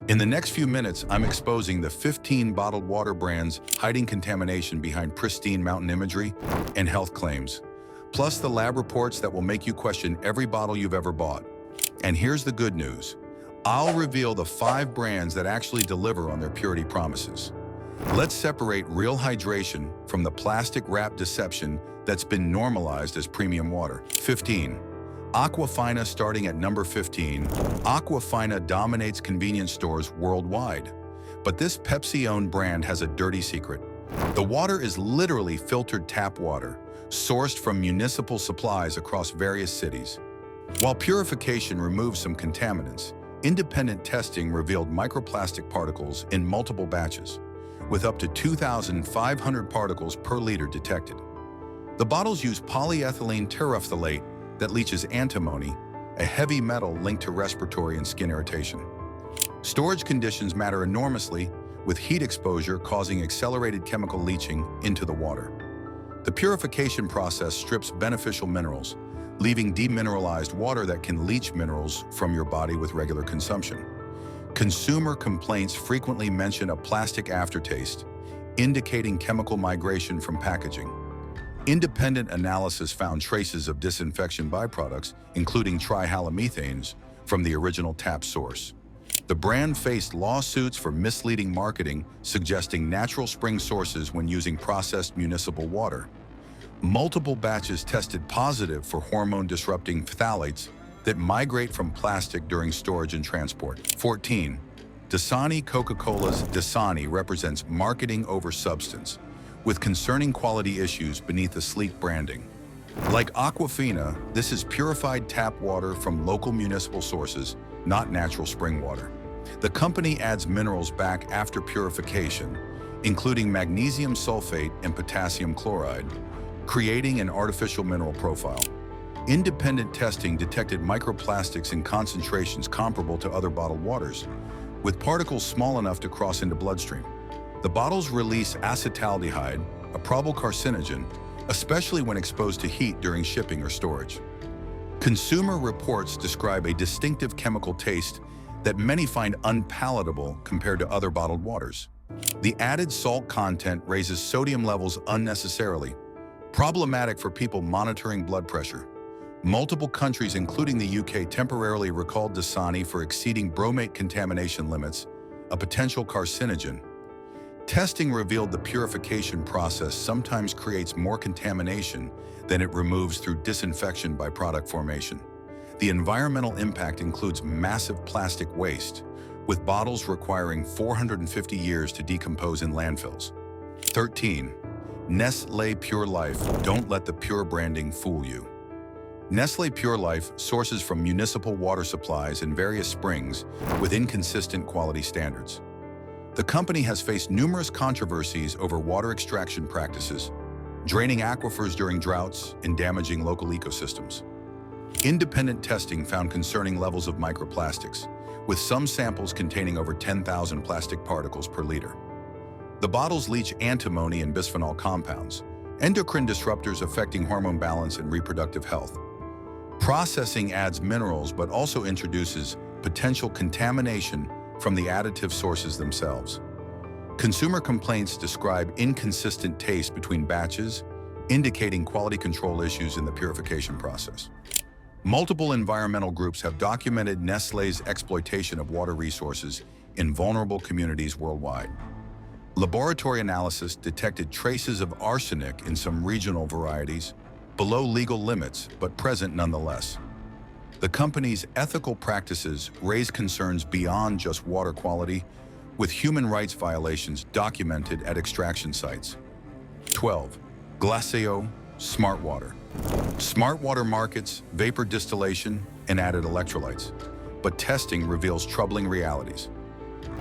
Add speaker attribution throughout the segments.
Speaker 1: In the next few minutes, I'm exposing the 15 bottled water brands hiding contamination behind pristine mountain imagery and health claims, plus the lab reports that will make you question every bottle you've ever bought. And here's the good news. I'll reveal the 5 brands that actually deliver on their purity promises. Let's separate real hydration from the plastic-wrapped deception that's been normalized as premium water. 15. Aquafina. Starting at number 15, Aquafina dominates convenience stores worldwide. But this Pepsi-owned brand has a dirty secret. The water is literally filtered tap water, sourced from municipal supplies across various cities. While purification removes some contaminants, independent testing revealed microplastic particles in multiple batches, with up to 2,500 particles per liter detected. The bottles use polyethylene terephthalate that leaches antimony, a heavy metal linked to respiratory and skin irritation. Storage conditions matter enormously, with heat exposure causing accelerated chemical leaching into the water. The purification process strips beneficial minerals, leaving demineralized water that can leach minerals from your body with regular consumption. Consumer complaints frequently mention a plastic aftertaste, indicating chemical migration from packaging. Independent analysis found traces of disinfection byproducts, including trihalomethanes, from the original tap source. The brand faced lawsuits for misleading marketing, suggesting natural spring sources when using processed municipal water. Multiple batches tested positive for hormone-disrupting phthalates that migrate from plastic during storage and transport. 14. Dasani. Coca-Cola's Dasani represents marketing over substance, with concerning quality issues beneath the sleek branding. Like Aquafina, this is purified tap water from local municipal sources, not natural spring water. The company adds minerals back after purification, including magnesium sulfate and potassium chloride, creating an artificial mineral profile. Independent testing detected microplastics in concentrations comparable to other bottled waters, with particles small enough to cross into bloodstream. The bottles release acetaldehyde, a probable carcinogen, especially when exposed to heat during shipping or storage. Consumer reports describe a distinctive chemical taste that many find unpalatable compared to other bottled waters. The added salt content raises sodium levels unnecessarily, problematic for people monitoring blood pressure. Multiple countries, including the UK, temporarily recalled Dasani for exceeding bromate contamination limits, a potential carcinogen. Testing revealed the purification process sometimes creates more contamination than it removes through disinfection by product formation. The environmental impact includes massive plastic waste, with bottles requiring 450 years to decompose in landfills. 13. Nestlé Pure Life. Don't let the pure branding fool you. Nestlé Pure Life sources from municipal water supplies in various springs with inconsistent quality standards. The company has faced numerous controversies over water extraction practices, draining aquifers during droughts and damaging local ecosystems. Independent testing found concerning levels of microplastics, with some samples containing over 10,000 plastic particles per liter. The bottles leach antimony and bisphenol compounds, endocrine disruptors affecting hormone balance and reproductive health. Processing adds minerals but also introduces potential contamination from the additive sources themselves. Consumer complaints describe inconsistent taste between batches, indicating quality control issues in the purification process. Multiple environmental groups have documented Nestlé's exploitation of water resources in vulnerable communities worldwide. Laboratory analysis detected traces of arsenic in some regional varieties, below legal limits but present nonetheless. The company's ethical practices raise concerns beyond just water quality, with human rights violations documented at extraction sites. 12. Glacio Smart Water. Smart water markets vapor distillation and added electrolytes, but testing reveals troubling realities.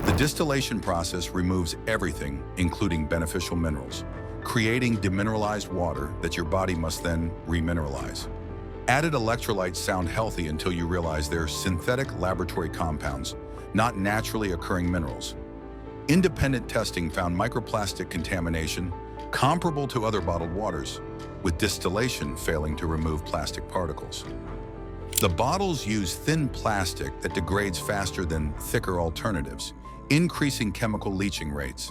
Speaker 1: The distillation process removes everything, including beneficial minerals, creating demineralized water that your body must then remineralize. Added electrolytes sound healthy until you realize they're synthetic laboratory compounds, not naturally occurring minerals. Independent testing found microplastic contamination comparable to other bottled waters, with distillation failing to remove plastic particles. The bottles use thin plastic that degrades faster than thicker alternatives, increasing chemical leaching rates.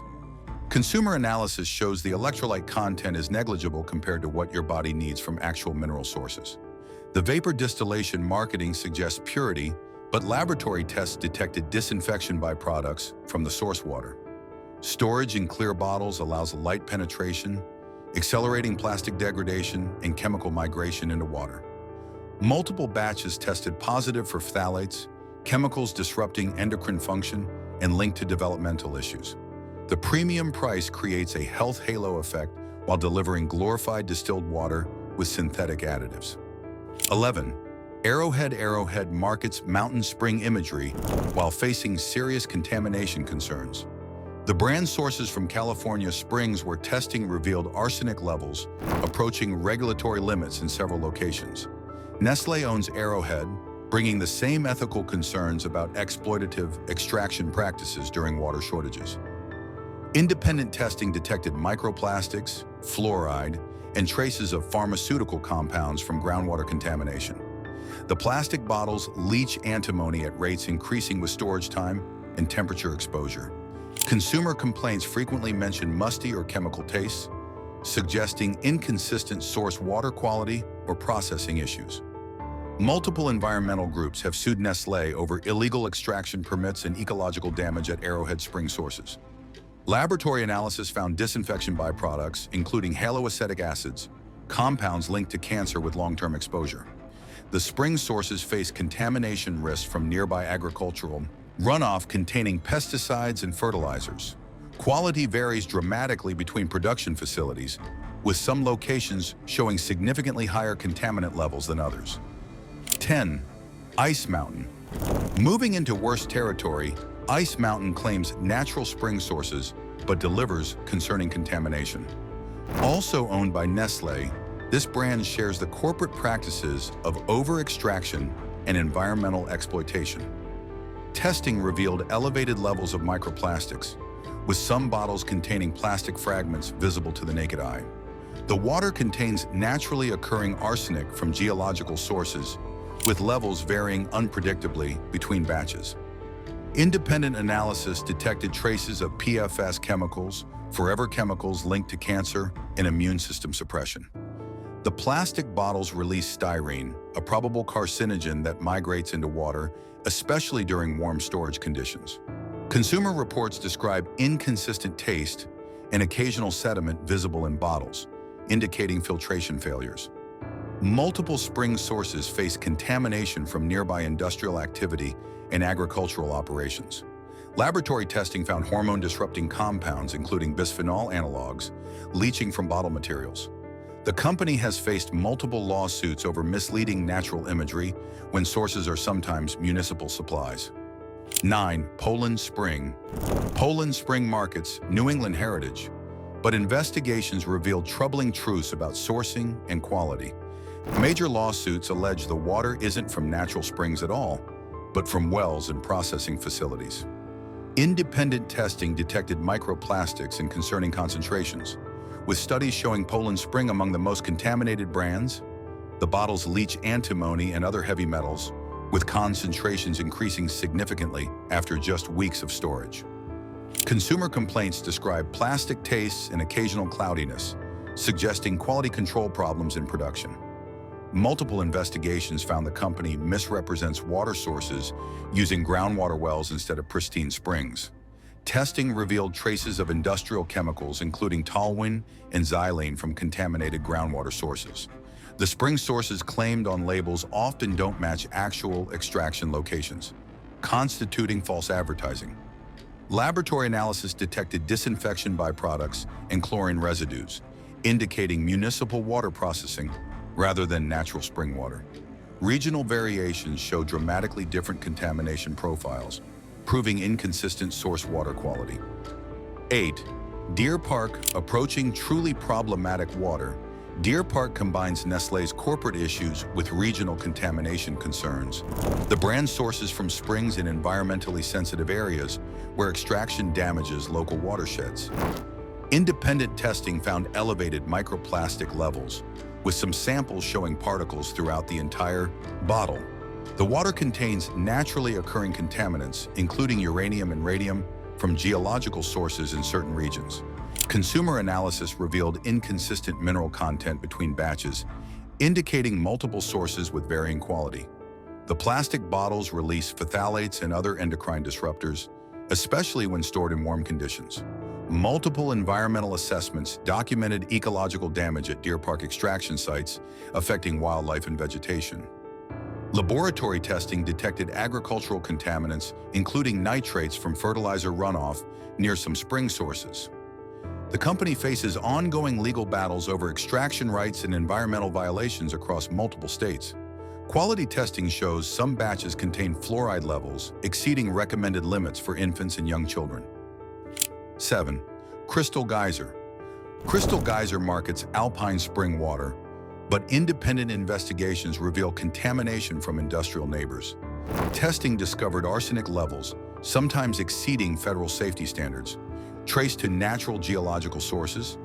Speaker 1: Consumer analysis shows the electrolyte content is negligible compared to what your body needs from actual mineral sources. The vapor distillation marketing suggests purity, but laboratory tests detected disinfection byproducts from the source water. Storage in clear bottles allows light penetration, accelerating plastic degradation and chemical migration into water. Multiple batches tested positive for phthalates, chemicals disrupting endocrine function and linked to developmental issues. The premium price creates a health halo effect while delivering glorified distilled water with synthetic additives. 11. Arrowhead markets mountain spring imagery while facing serious contamination concerns. The brand sources from California springs where testing revealed arsenic levels approaching regulatory limits in several locations. Nestlé owns Arrowhead, bringing the same ethical concerns about exploitative extraction practices during water shortages. Independent testing detected microplastics, fluoride, and traces of pharmaceutical compounds from groundwater contamination. The plastic bottles leach antimony at rates increasing with storage time and temperature exposure. Consumer complaints frequently mention musty or chemical tastes, suggesting inconsistent source water quality or processing issues. Multiple environmental groups have sued Nestlé over illegal extraction permits and ecological damage at Arrowhead spring sources. Laboratory analysis found disinfection byproducts, including haloacetic acids, compounds linked to cancer with long-term exposure. The spring sources face contamination risks from nearby agricultural runoff containing pesticides and fertilizers. Quality varies dramatically between production facilities, with some locations showing significantly higher contaminant levels than others. 10. Ice Mountain. Moving into worse territory, Ice Mountain claims natural spring sources but delivers concerning contamination. Also owned by Nestlé, this brand shares the corporate practices of over-extraction and environmental exploitation. Testing revealed elevated levels of microplastics, with some bottles containing plastic fragments visible to the naked eye. The water contains naturally occurring arsenic from geological sources, with levels varying unpredictably between batches. Independent analysis detected traces of PFS chemicals, forever chemicals linked to cancer and immune system suppression. The plastic bottles release styrene, a probable carcinogen that migrates into water, especially during warm storage conditions. Consumer reports describe inconsistent taste and occasional sediment visible in bottles, indicating filtration failures. Multiple spring sources face contamination from nearby industrial activity and agricultural operations. Laboratory testing found hormone-disrupting compounds, including bisphenol analogs, leaching from bottle materials. The company has faced multiple lawsuits over misleading natural imagery when sources are sometimes municipal supplies. 9. Poland Spring. Poland Spring markets New England heritage, but investigations revealed troubling truths about sourcing and quality. Major lawsuits allege the water isn't from natural springs at all, but from wells and processing facilities. Independent testing detected microplastics in concerning concentrations, with studies showing Poland Spring among the most contaminated brands. The bottles leach antimony and other heavy metals, with concentrations increasing significantly after just weeks of storage. Consumer complaints describe plastic tastes and occasional cloudiness, suggesting quality control problems in production. Multiple investigations found the company misrepresents water sources using groundwater wells instead of pristine springs. Testing revealed traces of industrial chemicals, including toluene and xylene, from contaminated groundwater sources. The spring sources claimed on labels often don't match actual extraction locations, constituting false advertising. Laboratory analysis detected disinfection byproducts and chlorine residues, indicating municipal water processing rather than natural spring water. Regional variations show dramatically different contamination profiles, proving inconsistent source water quality. 8. Deer Park approaching truly problematic water. Deer Park combines Nestlé's corporate issues with regional contamination concerns. The brand sources from springs in environmentally sensitive areas where extraction damages local watersheds. Independent testing found elevated microplastic levels, with some samples showing particles throughout the entire bottle. The water contains naturally occurring contaminants, including uranium and radium, from geological sources in certain regions. Consumer analysis revealed inconsistent mineral content between batches, indicating multiple sources with varying quality. The plastic bottles release phthalates and other endocrine disruptors, especially when stored in warm conditions. Multiple environmental assessments documented ecological damage at Deer Park extraction sites, affecting wildlife and vegetation. Laboratory testing detected agricultural contaminants, including nitrates from fertilizer runoff near some spring sources. The company faces ongoing legal battles over extraction rights and environmental violations across multiple states. Quality testing shows some batches contain fluoride levels exceeding recommended limits for infants and young children. 7. Crystal Geyser. Crystal Geyser markets alpine spring water, but independent investigations reveal contamination from industrial neighbors. Testing discovered arsenic levels, sometimes exceeding federal safety standards, traced to natural geological sources.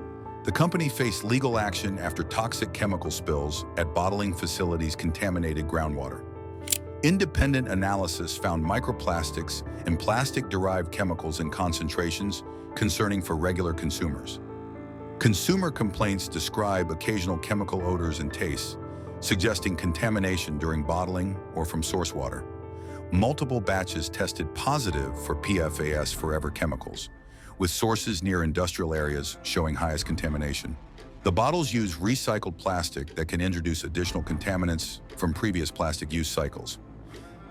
Speaker 1: The company faced legal action after toxic chemical spills at bottling facilities contaminated groundwater. Independent analysis found microplastics and plastic-derived chemicals in concentrations concerning for regular consumers. Consumer complaints describe occasional chemical odors and tastes, suggesting contamination during bottling or from source water. Multiple batches tested positive for PFAS forever chemicals, with sources near industrial areas showing highest contamination. The bottles use recycled plastic that can introduce additional contaminants from previous plastic use cycles.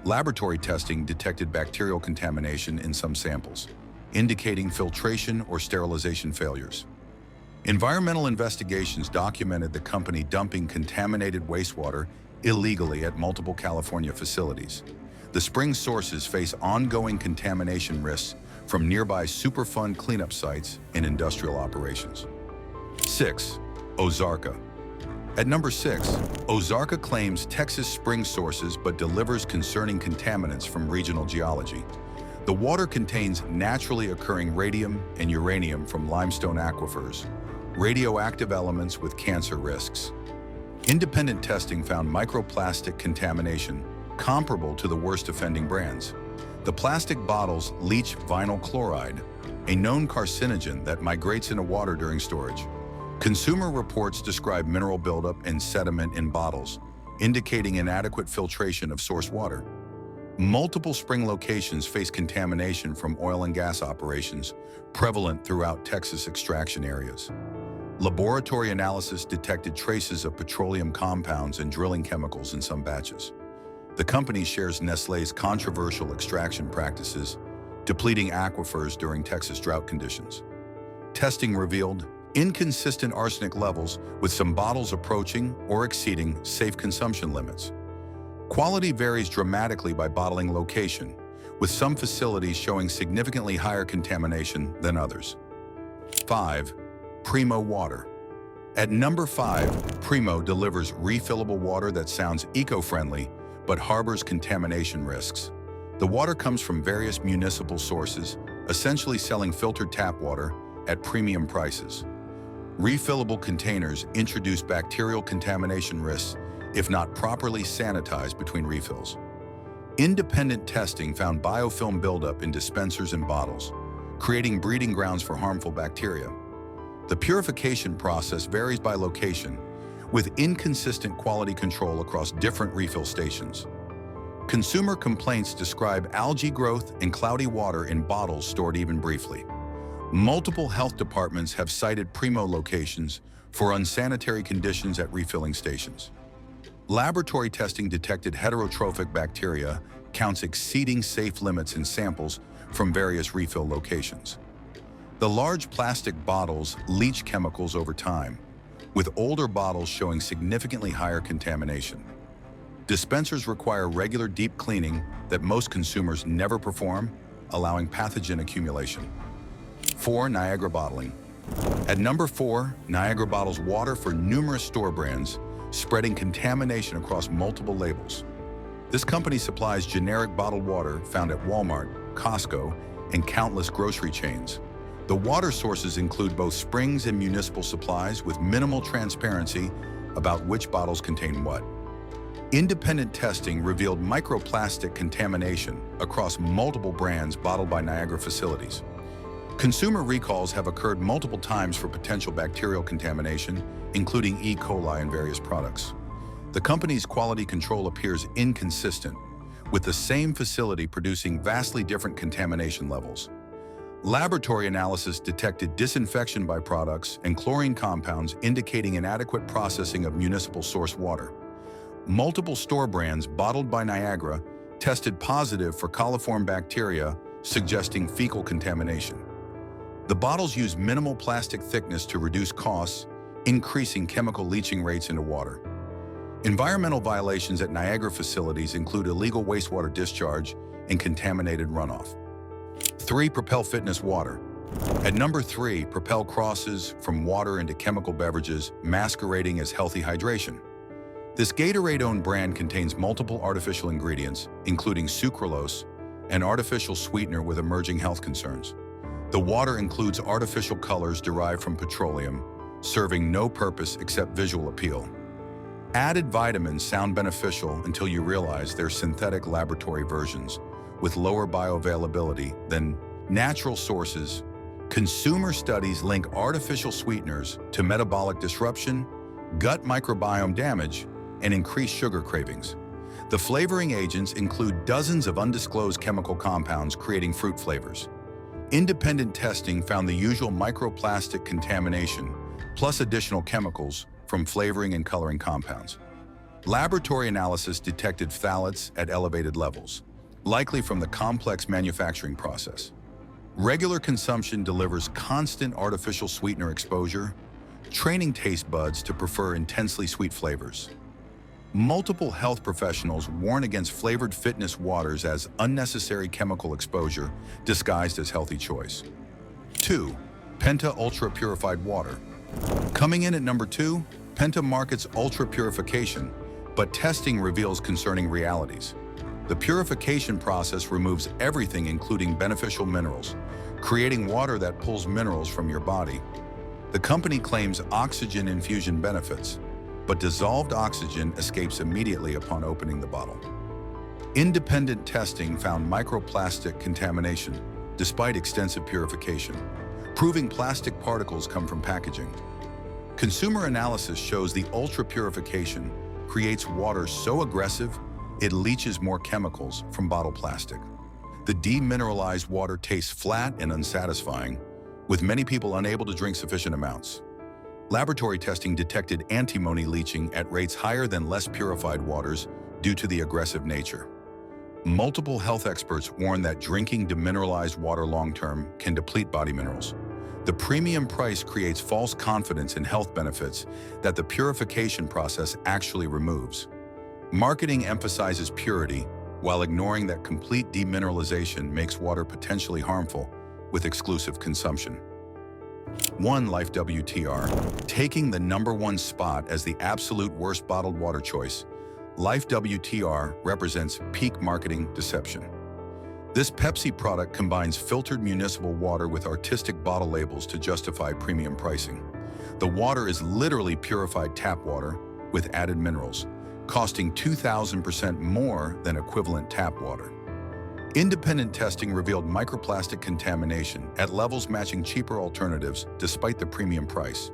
Speaker 1: Laboratory testing detected bacterial contamination in some samples, indicating filtration or sterilization failures. Environmental investigations documented the company dumping contaminated wastewater illegally at multiple California facilities. The spring sources face ongoing contamination risks from nearby Superfund cleanup sites and industrial operations. 6. Ozarka. At number 6, Ozarka claims Texas spring sources but delivers concerning contaminants from regional geology. The water contains naturally occurring radium and uranium from limestone aquifers, radioactive elements with cancer risks. Independent testing found microplastic contamination comparable to the worst offending brands. The plastic bottles leach vinyl chloride, a known carcinogen that migrates into water during storage. Consumer reports describe mineral buildup and sediment in bottles, indicating inadequate filtration of source water. Multiple spring locations face contamination from oil and gas operations, prevalent throughout Texas extraction areas. Laboratory analysis detected traces of petroleum compounds and drilling chemicals in some batches. The company shares Nestlé's controversial extraction practices, depleting aquifers during Texas drought conditions. Testing revealed inconsistent arsenic levels, with some bottles approaching or exceeding safe consumption limits. Quality varies dramatically by bottling location, with some facilities showing significantly higher contamination than others. 5. Primo Water. At number 5, Primo delivers refillable water that sounds eco-friendly but harbors contamination risks. The water comes from various municipal sources, essentially selling filtered tap water at premium prices. Refillable containers introduce bacterial contamination risks if not properly sanitized between refills. Independent testing found biofilm buildup in dispensers and bottles, creating breeding grounds for harmful bacteria. The purification process varies by location, with inconsistent quality control across different refill stations. Consumer complaints describe algae growth and cloudy water in bottles stored even briefly. Multiple health departments have cited Primo locations for unsanitary conditions at refilling stations. Laboratory testing detected heterotrophic bacteria counts exceeding safe limits in samples from various refill locations. The large plastic bottles leach chemicals over time, with older bottles showing significantly higher contamination. Dispensers require regular deep cleaning that most consumers never perform, allowing pathogen accumulation. 4. Niagara Bottling. At number 4, Niagara bottles water for numerous store brands, spreading contamination across multiple labels. This company supplies generic bottled water found at Walmart, Costco, and countless grocery chains. The water sources include both springs and municipal supplies with minimal transparency about which bottles contain what. Independent testing revealed microplastic contamination across multiple brands bottled by Niagara facilities. Consumer recalls have occurred multiple times for potential bacterial contamination, including E. coli in various products. The company's quality control appears inconsistent, with the same facility producing vastly different contamination levels. Laboratory analysis detected disinfection byproducts and chlorine compounds indicating inadequate processing of municipal source water. Multiple store brands bottled by Niagara tested positive for coliform bacteria, suggesting fecal contamination. The bottles use minimal plastic thickness to reduce costs, increasing chemical leaching rates into water. Environmental violations at Niagara facilities include illegal wastewater discharge and contaminated runoff. 3. Propel Fitness Water. At number 3, Propel crosses from water into chemical beverages, masquerading as healthy hydration. This Gatorade-owned brand contains multiple artificial ingredients, including sucralose, an artificial sweetener with emerging health concerns. The water includes artificial colors derived from petroleum, serving no purpose except visual appeal. Added vitamins sound beneficial until you realize they're synthetic laboratory versions with lower bioavailability than natural sources. Consumer studies link artificial sweeteners to metabolic disruption, gut microbiome damage, and increased sugar cravings. The flavoring agents include dozens of undisclosed chemical compounds creating fruit flavors. Independent testing found the usual microplastic contamination, plus additional chemicals from flavoring and coloring compounds. Laboratory analysis detected phthalates at elevated levels, likely from the complex manufacturing process. Regular consumption delivers constant artificial sweetener exposure, training taste buds to prefer intensely sweet flavors. Multiple health professionals warn against flavored fitness waters as unnecessary chemical exposure disguised as healthy choice. 2. Penta Ultra Purified Water. Coming in at number 2, Penta markets ultra purification, but testing reveals concerning realities. The purification process removes everything including beneficial minerals, creating water that pulls minerals from your body. The company claims oxygen infusion benefits, but dissolved oxygen escapes immediately upon opening the bottle. Independent testing found microplastic contamination despite extensive purification, proving plastic particles come from packaging. Consumer analysis shows the ultra purification creates water so aggressive it leaches more chemicals from bottle plastic. The demineralized water tastes flat and unsatisfying, with many people unable to drink sufficient amounts. Laboratory testing detected antimony leaching at rates higher than less purified waters due to the aggressive nature. Multiple health experts warn that drinking demineralized water long-term can deplete body minerals. The premium price creates false confidence in health benefits that the purification process actually removes. Marketing emphasizes purity while ignoring that complete demineralization makes water potentially harmful with exclusive consumption. 1. Life WTR. Taking the number 1 spot as the absolute worst bottled water choice, Life WTR represents peak marketing deception. This Pepsi product combines filtered municipal water with artistic bottle labels to justify premium pricing. The water is literally purified tap water with added minerals, costing 2,000% more than equivalent tap water. Independent testing revealed microplastic contamination at levels matching cheaper alternatives despite the premium price.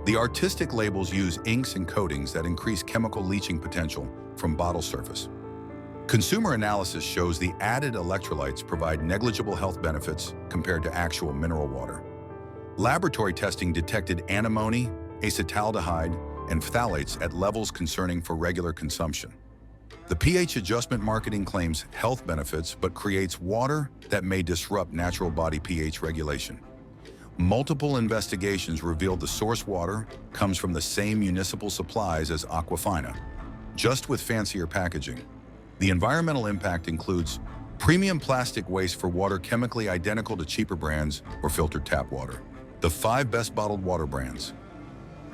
Speaker 1: The artistic labels use inks and coatings that increase chemical leaching potential from bottle surface. Consumer analysis shows the added electrolytes provide negligible health benefits compared to actual mineral water. Laboratory testing detected antimony, acetaldehyde, and phthalates at levels concerning for regular consumption. The pH adjustment marketing claims health benefits but creates water that may disrupt natural body pH regulation. Multiple investigations revealed the source water comes from the same municipal supplies as Aquafina, just with fancier packaging. The environmental impact includes premium plastic waste for water chemically identical to cheaper brands or filtered tap water. The 5 best bottled water brands.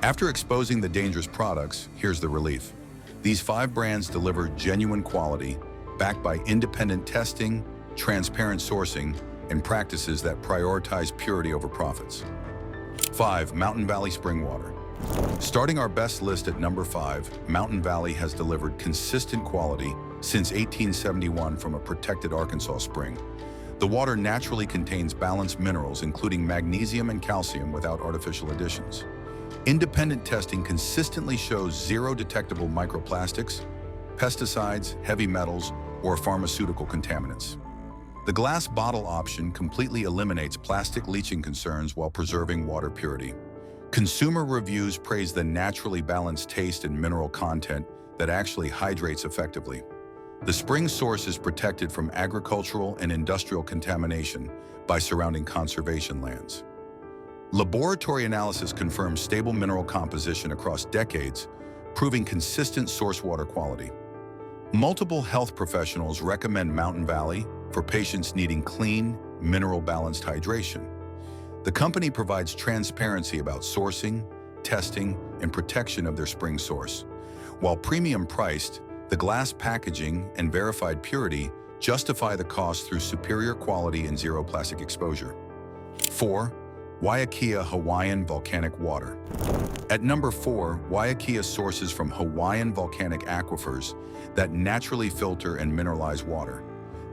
Speaker 1: After exposing the dangerous products, here's the relief. These 5 brands deliver genuine quality, backed by independent testing, transparent sourcing, and practices that prioritize purity over profits. 5. Mountain Valley Spring Water. Starting our best list at number 5, Mountain Valley has delivered consistent quality since 1871 from a protected Arkansas spring. The water naturally contains balanced minerals, including magnesium and calcium, without artificial additions. Independent testing consistently shows zero detectable microplastics, pesticides, heavy metals, or pharmaceutical contaminants. The glass bottle option completely eliminates plastic leaching concerns while preserving water purity. Consumer reviews praise the naturally balanced taste and mineral content that actually hydrates effectively. The spring source is protected from agricultural and industrial contamination by surrounding conservation lands. Laboratory analysis confirms stable mineral composition across decades, proving consistent source water quality. Multiple health professionals recommend Mountain Valley for patients needing clean, mineral-balanced hydration. The company provides transparency about sourcing, testing, and protection of their spring source. While premium-priced, the glass packaging and verified purity justify the cost through superior quality and zero plastic exposure. 4. Waiakea Hawaiian Volcanic Water. At number 4, Waiakea sources from Hawaiian volcanic aquifers that naturally filter and mineralize water.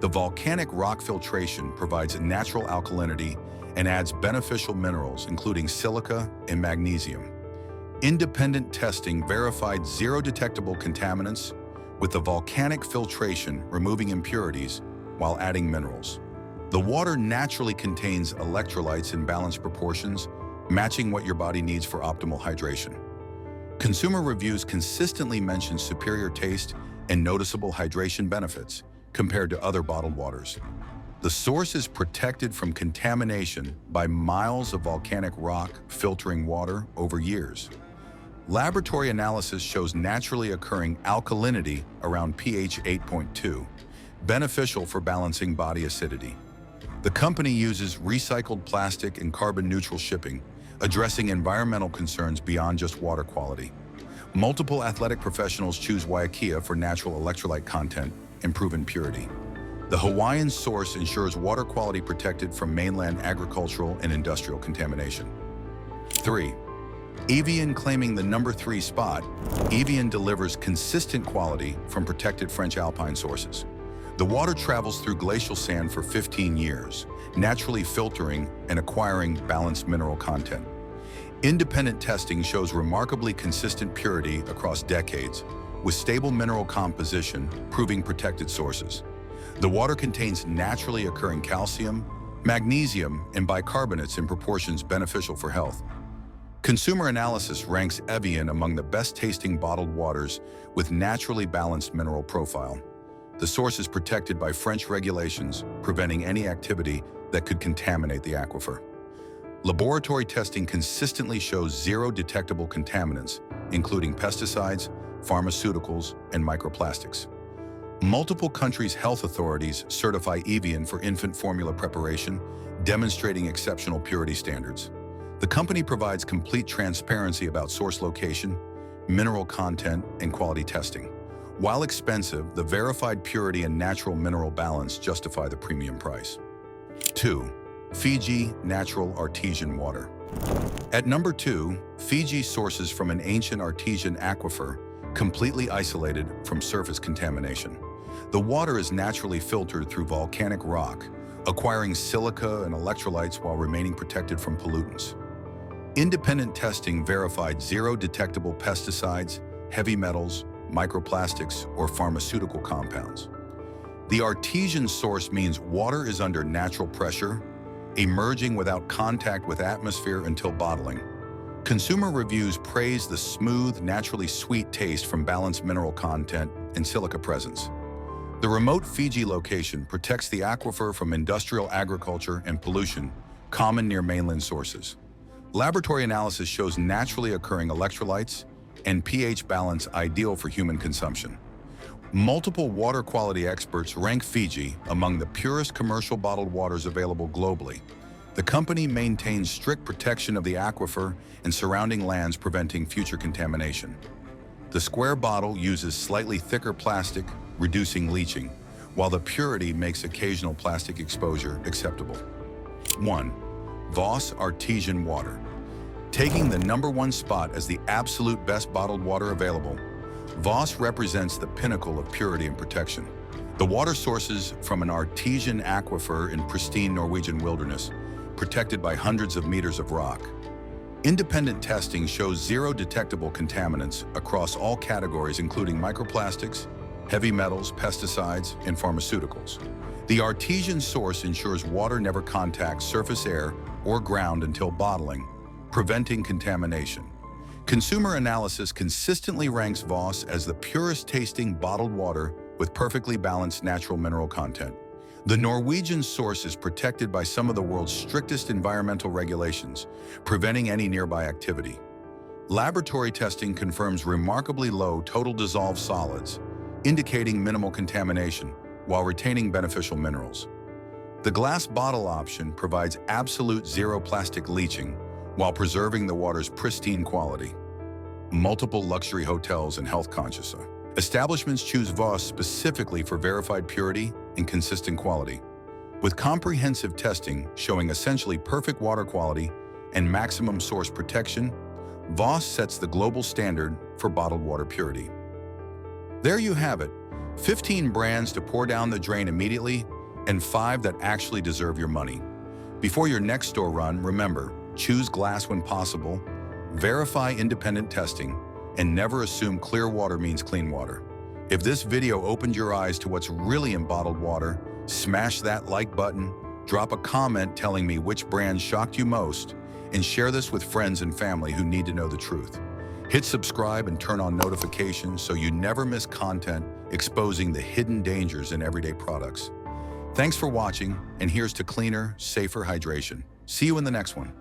Speaker 1: The volcanic rock filtration provides natural alkalinity and adds beneficial minerals, including silica and magnesium. Independent testing verified zero detectable contaminants, with the volcanic filtration removing impurities while adding minerals. The water naturally contains electrolytes in balanced proportions, matching what your body needs for optimal hydration. Consumer reviews consistently mention superior taste and noticeable hydration benefits compared to other bottled waters. The source is protected from contamination by miles of volcanic rock filtering water over years. Laboratory analysis shows naturally occurring alkalinity around pH 8.2, beneficial for balancing body acidity. The company uses recycled plastic and carbon-neutral shipping, addressing environmental concerns beyond just water quality. Multiple athletic professionals choose Waiakea for natural electrolyte content and proven purity. The Hawaiian source ensures water quality protected from mainland agricultural and industrial contamination. 3. Evian claiming the number 3 spot, Evian delivers consistent quality from protected French alpine sources. The water travels through glacial sand for 15 years, naturally filtering and acquiring balanced mineral content. Independent testing shows remarkably consistent purity across decades, with stable mineral composition proving protected sources. The water contains naturally occurring calcium, magnesium, and bicarbonates in proportions beneficial for health. Consumer analysis ranks Evian among the best-tasting bottled waters with naturally balanced mineral profile. The source is protected by French regulations, preventing any activity that could contaminate the aquifer. Laboratory testing consistently shows zero detectable contaminants, including pesticides, pharmaceuticals, and microplastics. Multiple countries' health authorities certify Evian for infant formula preparation, demonstrating exceptional purity standards. The company provides complete transparency about source location, mineral content, and quality testing. While expensive, the verified purity and natural mineral balance justify the premium price. 2. Fiji Natural Artesian Water. At number 2, Fiji sources from an ancient artesian aquifer, completely isolated from surface contamination. The water is naturally filtered through volcanic rock, acquiring silica and electrolytes while remaining protected from pollutants. Independent testing verified zero detectable pesticides, heavy metals, microplastics, or pharmaceutical compounds. The artesian source means water is under natural pressure, emerging without contact with atmosphere until bottling. Consumer reviews praise the smooth, naturally sweet taste from balanced mineral content and silica presence. The remote Fiji location protects the aquifer from industrial agriculture and pollution, common near mainland sources. Laboratory analysis shows naturally occurring electrolytes and pH balance ideal for human consumption. Multiple water quality experts rank Fiji among the purest commercial bottled waters available globally. The company maintains strict protection of the aquifer and surrounding lands, preventing future contamination. The square bottle uses slightly thicker plastic, reducing leaching, while the purity makes occasional plastic exposure acceptable. 1. Voss Artesian Water. Taking the #1 spot as the absolute best bottled water available, Voss represents the pinnacle of purity and protection. The water sources from an artesian aquifer in pristine Norwegian wilderness, protected by hundreds of meters of rock. Independent testing shows 0 detectable contaminants across all categories, including microplastics, heavy metals, pesticides, and pharmaceuticals. The artesian source ensures water never contacts surface air or ground until bottling, preventing contamination. Consumer analysis consistently ranks Voss as the purest tasting bottled water with perfectly balanced natural mineral content. The Norwegian source is protected by some of the world's strictest environmental regulations, preventing any nearby activity. Laboratory testing confirms remarkably low total dissolved solids, indicating minimal contamination while retaining beneficial minerals. The glass bottle option provides absolute 0 plastic leaching while preserving the water's pristine quality. Multiple luxury hotels and health-conscious establishments choose Voss specifically for verified purity and consistent quality. With comprehensive testing showing essentially perfect water quality and maximum source protection, Voss sets the global standard for bottled water purity. There you have it, 15 brands to pour down the drain immediately and 5 that actually deserve your money. Before your next store run, remember, choose glass when possible, verify independent testing, and never assume clear water means clean water. If this video opened your eyes to what's really in bottled water, smash that like button, drop a comment telling me which brand shocked you most, and share this with friends and family who need to know the truth. Hit subscribe and turn on notifications so you never miss content exposing the hidden dangers in everyday products. Thanks for watching, and here's to cleaner, safer hydration. See you in the next one.